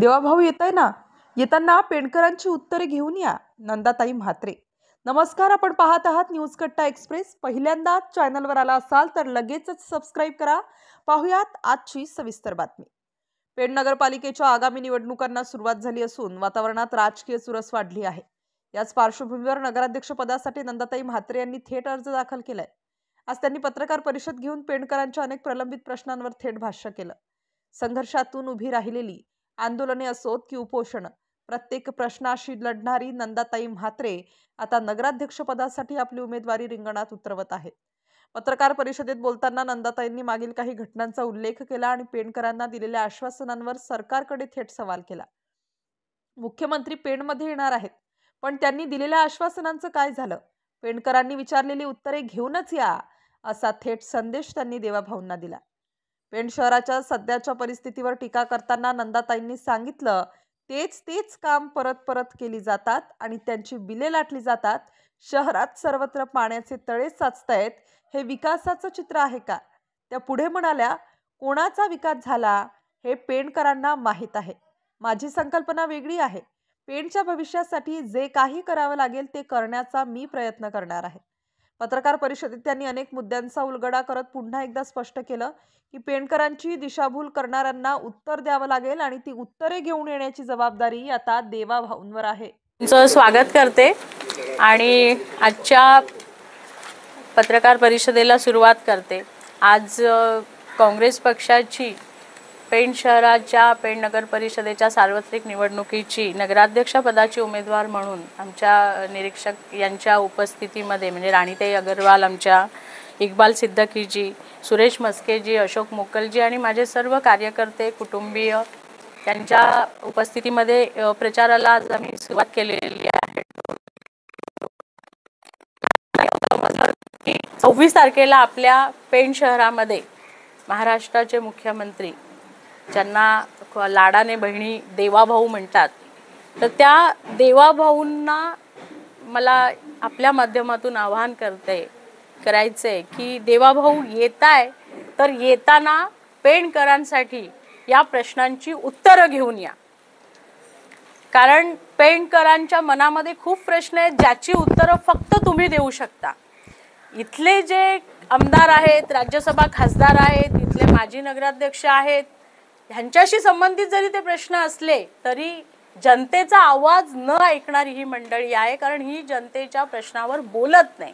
देवाभाऊ येताय ना, येताना पेंडकरांची उत्तरे घेऊन या. नंदाताई म्हात्रे. नमस्कार, आपण पाहत आहात न्यूज कट्टा एक्सप्रेस. पहिल्यांदा चॅनलवर आला असाल तर लगेचच सबस्क्राइब करा. पाहुयात आजची सविस्तर बातमी. पेण नगरपालिकेच्या आगामी निवडणुकांना सुरुवात झाली असून वातावरणात राजकीय चुरस वाढली आहे. याच पार्श्वभूमीवर नगराध्यक्ष पदासाठी नंदाताई म्हात्रे यांनी थेट अर्ज दाखल केलाय. आज त्यांनी पत्रकार परिषद घेऊन पेंडकरांच्या अनेक प्रलंबित प्रश्नांवर थेट भाष्य केलं. संघर्षातून उभी राहिलेली, आंदोलने असोत की उपोषण, प्रत्येक प्रश्नाशी लढणारी नंदाताई म्हात्रे आता नगराध्यक्ष पदासाठी आपली उमेदवारी रिंगणात उतरवत आहेत. पत्रकार परिषदेत बोलताना नंदाताईंनी मागील काही घटनांचा उल्लेख केला आणि पेणकरांना दिलेल्या आश्वासनांवर सरकारकडे थेट सवाल केला. मुख्यमंत्री पेणमध्ये येणार आहेत, पण त्यांनी दिलेल्या आश्वासनांचं काय झालं? पेणकरांनी विचारलेली उत्तरे घेऊनच या, असा थेट संदेश त्यांनी देवाभाऊंना दिला. पेण शहराच्या सध्याच्या परिस्थितीवर टीका करताना नंदाताईंनी सांगितलं, तेच काम परत परत केली जातात आणि त्यांची बिले लाटली जातात. शहरात सर्वत्र पाण्याचे तळे साचतायत. हे विकासाचं चित्र आहे का? त्या पुढे म्हणाल्या, कोणाचा विकास झाला हे पेणकरांना माहीत आहे. माझी संकल्पना वेगळी आहे. पेणच्या भविष्यासाठी जे काही करावं लागेल ते करण्याचा मी प्रयत्न करणार आहे. पत्रकार परिषदेत त्यांनी अनेक मुद्द्यांचा उलगडा करत पुन्हा एकदा स्पष्ट केलं की पेणकरांची दिशाभूल करणाऱ्यांना उत्तर द्यावं लागेल आणि ती उत्तरे घेऊन येण्याची जबाबदारी आता देवाभाऊंवर आहे. तुमचं स्वागत करते आणि आजच्या पत्रकार परिषदेला सुरुवात करते. आज काँग्रेस पक्षाची पेण शहराच्या पेण नगर परिषदेच्या सार्वत्रिक निवडणुकीची नगराध्यक्ष पदाची उमेदवार म्हणून आमच्या निरीक्षक यांच्या उपस्थितीमध्ये म्हणजे राणीताई अगरवाल, आमच्या इक्बाल सिद्दकीजी, सुरेश मस्केजी, अशोक मोकलजी आणि माझे सर्व कार्यकर्ते, कुटुंबीय यांच्या उपस्थितीमध्ये प्रचाराला आज आम्ही सुरुवात केलेली आहे. 26 तारखेला आपल्या पेण शहरामध्ये महाराष्ट्राचे मुख्यमंत्री, ज्यांना लाडाने बहिणी देवाभाऊ म्हणतात, तर त्या देवाभाऊंना मला आपल्या माध्यमातून आवाहन करायचंय की देवाभाऊ येताय तर येताना पेणकरांसाठी या प्रश्नांची उत्तरं घेऊन या. कारण पेणकरांच्या मनामध्ये खूप प्रश्न आहेत ज्याची उत्तरं फक्त तुम्ही देऊ शकता. इथले जे आमदार आहेत, राज्यसभा खासदार आहेत, इथले माजी नगराध्यक्ष आहेत, ह्यांच्याशी संबंधित जरी ते प्रश्न असले तरी जनतेचा आवाज न ऐकणारी ही मंडळी आहे. कारण ही जनतेच्या प्रश्नावर बोलत नाही.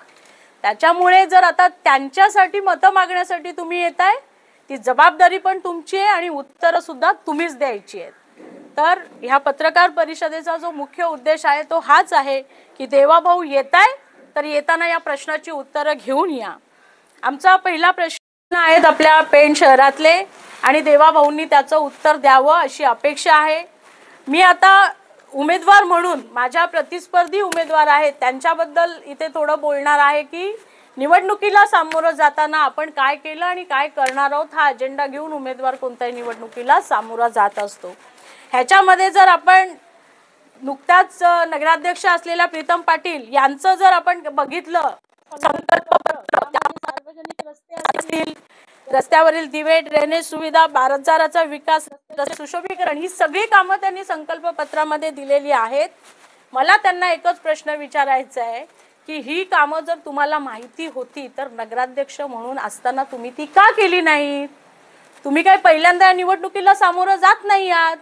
त्याच्यामुळे जर आता त्यांच्यासाठी मतं मागण्यासाठी तुम्ही येताय, ती जबाबदारी पण तुमची आहे आणि उत्तरं सुद्धा तुम्हीच द्यायची आहेत. तर ह्या पत्रकार परिषदेचा जो मुख्य उद्देश आहे तो हाच आहे की देवाभाऊ येताय तर येताना या प्रश्नाची उत्तरं घेऊन या. आमचा पहिला प्रश्न आहेत आपल्या पेण शहरातले आणि देवाभाऊंनी त्याचं उत्तर द्यावं अशी अपेक्षा आहे. मी आता उमेदवार म्हणून माझ्या प्रतिस्पर्धी उमेदवार आहेत त्यांच्याबद्दल इथे थोडं बोलणार आहे की निवडणुकीला सामोरं जाताना आपण काय केलं आणि काय करणार आहोत हा अजेंडा घेऊन उमेदवार कोणत्याही निवडणुकीला सामोरा जात असतो. ह्याच्यामध्ये जर आपण नुकत्याच नगराध्यक्ष असलेल्या प्रीतम पाटील यांचं जर आपण बघितलं संकल्पपत्र, सार्वजनिक रस्ते असतील, रस्त्यावरील दिवे, ड्रेनेज सुविधा, बाजाराचा विकास, सुशोभीकरण, ही सगळी कामं त्यांनी संकल्पपत्रामध्ये दिलेली आहेत. मला त्यांना एकच प्रश्न विचारायचा आहे की ही कामं जर तुम्हाला माहिती होती तर नगराध्यक्ष म्हणून असताना तुम्ही ती का केली नाहीत? तुम्ही काय पहिल्यांदा या निवडणुकीला सामोरं जात नाही आहात.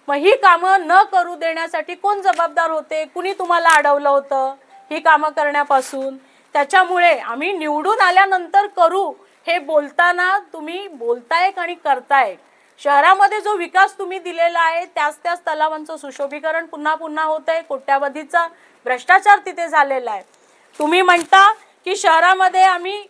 मग ही कामं न करू देण्यासाठी कोण जबाबदार होते? कुणी तुम्हाला अडवलं होतं ही कामं करण्यापासून? त्याच्यामुळे आम्ही निवडून आल्यानंतर करू हे बोलताना तुम्ही बोलताय आणि करताय. शहरामध्ये जो विकास तुम्ही दिलेला आहे त्याच तलावांचं सुशोभीकरण पुन्हा होत आहे. कोट्यावधीचा भ्रष्टाचार तिथे झालेला आहे. तुम्ही म्हणता की शहरामध्ये आम्ही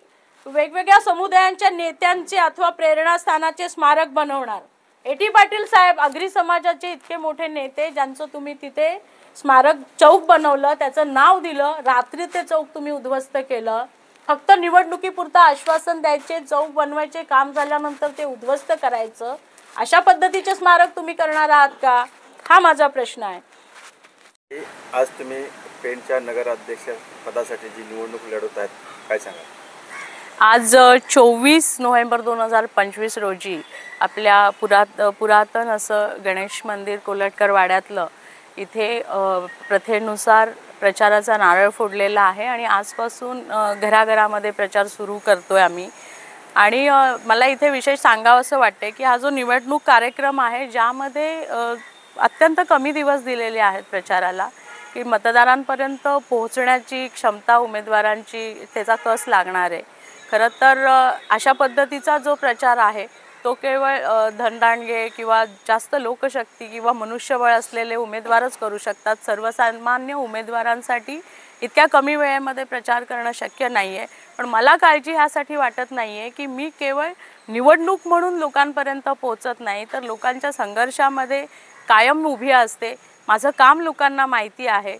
वेगवेगळ्या समुदायांच्या नेत्यांचे अथवा प्रेरणास्थानाचे स्मारक बनवणार. A.T. पाटील साहेब आगरी समाजाचे इतके मोठे नेते ज्यांचं तुम्ही तिथे स्मारक चौक बनवलं, त्याचं नाव दिलं, रात्री ते चौक तुम्ही उद्ध्वस्त केलं. फक्त निवडणुकीपुरतं आश्वासन द्यायचे, चौक बनवायचे, काम झाल्यानंतर ते उद्ध्वस्त करायचं. अशा पद्धतीचे स्मारक तुम्ही करणार आहात का? हा माझा प्रश्न आहे. आज तुम्ही पेणच्या नगराध्यक्ष पदासाठी जी निवडणूक लढवत आहेत, काय सांगा? आज 24 नोव्हेंबर 2025 रोजी आपल्या पुरातन असं गणेश मंदिर कोलटकर वाड्यातलं इथे प्रथेनुसार प्रचाराचा नारळ फोडलेला आहे आणि आजपासून घराघरामध्ये प्रचार सुरू करतोय आम्ही. आणि मला इथे विशेष सांगावंसं वाटते की हा जो निवडणूक कार्यक्रम आहे ज्यामध्ये अत्यंत कमी दिवस दिलेले आहेत प्रचाराला, की मतदारांपर्यंत पोहोचण्याची क्षमता उमेदवारांची त्याचा कस लागणार आहे. खरं तर अशा पद्धतीचा जो प्रचार आहे तो केवळ धनदांडगे किंवा जास्त लोकशक्ती किंवा मनुष्यबळ असलेले उमेदवारच करू शकतात. सर्वसामान्य उमेदवारांसाठी इतक्या कमी वेळेमध्ये प्रचार करणं शक्य नाही आहे. पण मला काळजी ह्यासाठी वाटत नाही आहे की मी केवळ निवडणूक म्हणून लोकांपर्यंत पोहोचत नाही, तर लोकांच्या संघर्षामध्ये कायम उभी असते. माझं काम लोकांना माहिती आहे,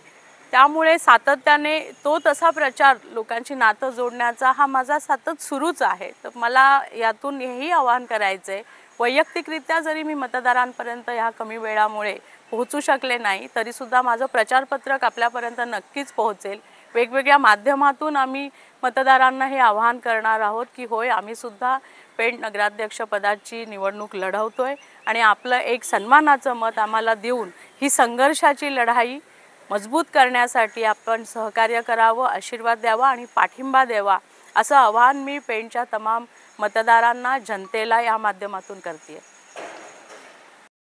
त्यामुळे सातत्याने तो तसा प्रचार लोकांची नातं जोडण्याचा हा माझा सतत सुरूच आहे. तर मला यातून हेही आवाहन करायचं आहे, वैयक्तिकरित्या जरी मी मतदारांपर्यंत ह्या कमी वेळामुळे पोहोचू शकले नाही तरीसुद्धा माझं प्रचारपत्रक आपल्यापर्यंत नक्कीच पोहोचेल. वेगवेगळ्या माध्यमातून आम्ही मतदारांना हे आवाहन करणार आहोत की होय, आम्हीसुद्धा पेण नगराध्यक्षपदाची निवडणूक लढवतोय आणि आपलं एक सन्मानाचं मत आम्हाला देऊन ही संघर्षाची लढाई मजबूत करण्यासाठी आपण सहकार्य करावं, आशीर्वाद द्यावा आणि पाठिंबा द्यावा, असं आवाहन मी पेणच्या तमाम मतदारांना, जनतेला या माध्यमातून करते.